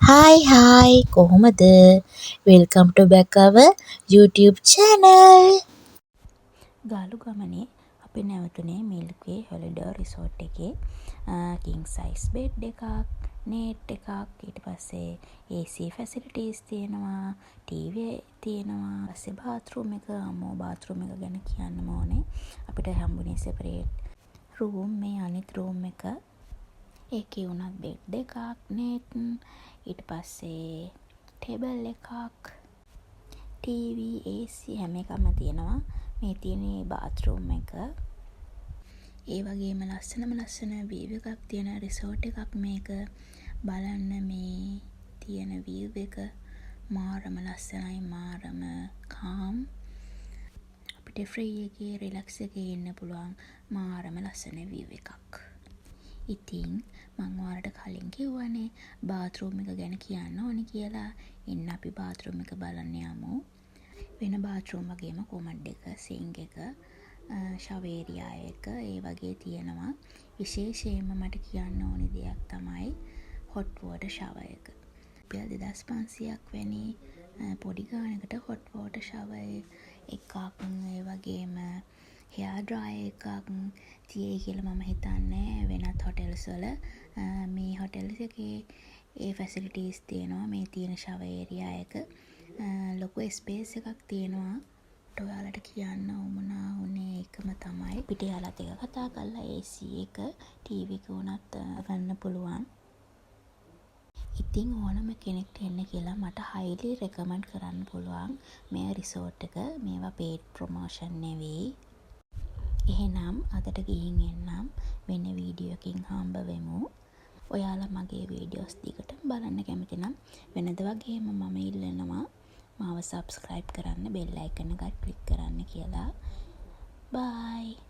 Hi කොහොමද? Welcome to back our YouTube channel. ගාලු ගමනේ අපි නැවතුනේ මිල්ක්වේ හොලිඩේ රිසෝට් එකේ. කිං සයිස් බෙඩ් එකක්, නේට් එකක්, ඊට පස්සේ AC ෆැසිලිටීස් තියෙනවා, ටීවී තියෙනවා, ඊපස්සේ බාත්රූම් එක, අම්මෝ බාත්රූම් එක ගැන කියන්නම ඕනේ. අපිට හම්බුනේ සෙපරේට් රූම්. මේ අනිත් රූම් එක ඒකේ උනත් බෙඩ් දෙකක්, නේට්, ඊට පස්සේ ටේබල් එකක්, ටීවී, AC හැම එකම තියෙනවා. මේ තියෙන බාත්රූම් එක. ඒ වගේම ලස්සන වීව් එකක් තියෙන රිසෝට් එකක් මේක. බලන්න මේ තියෙන වීව් එක මාරම ලස්සනයි, මාරම කාම්. අපිට ෆ්‍රී එකේ රිලැක්ස් එකේ ඉන්න පුළුවන් මාරම ලස්සන වීව් එකක්. ඉතින් මං ඔයාලට කලින් කිව්වනේ බාත්රූම් එක ගැන කියන්න ඕනි කියලා. එන්න අපි බාත්රූම් එක බලන්න යමු. වෙන බාත්රූම් වගේම කොමඩ් එක, සිංක් එක, ෂවර් ඒරියා එක ඒ වගේ තියෙනවා. විශේෂයෙන්ම මට කියන්න ඕනි දෙයක් තමයි හොට් වෝටර් ෂවර් එක. රුපියල් 2500ක් වැනි පොඩි ගානකට හොට් වෝටර් ෂවර් එකක්, ඒ වගේම හෙයාර් ඩ්‍රයර් එකක් තියෙයි කියලා මම හිතන්නේ වෙනත් හොටෙල්ස් වල. මේ හොටෙල්ස් එකේ ඒ ෆැසිලිටීස් තියෙනවා. මේ තියෙන ෂවර් ඒරියා එක ලොකු ස්පේස් එකක් තියෙනවා. ඔයාලට කියන්න උවමනා වුණේ ඒකම තමයි. අපිට එයාලත් එක්ක කතා කරලා AC එක, TV එක උනත් ගන්න පුළුවන්. ඉතින් ඕනම කෙනෙක්ට එන්න කියලා මට highly recommend කරන්න පුළුවන් මේ රිසෝට් එක. මේවා paid promotion නෙවෙයි. එහෙනම් අදට ගිහින් එන්නම්. වෙන වීඩියෝ එකකින් හම්බ වෙමු. ඔයාලා මගේ වීඩියෝස් දිගටම බලන්න කැමති නම් වෙනද වගේම මම ඉල්ලනවා මාව subscribe කරන්න, bell icon එක click කරන්න කියලා. Bye.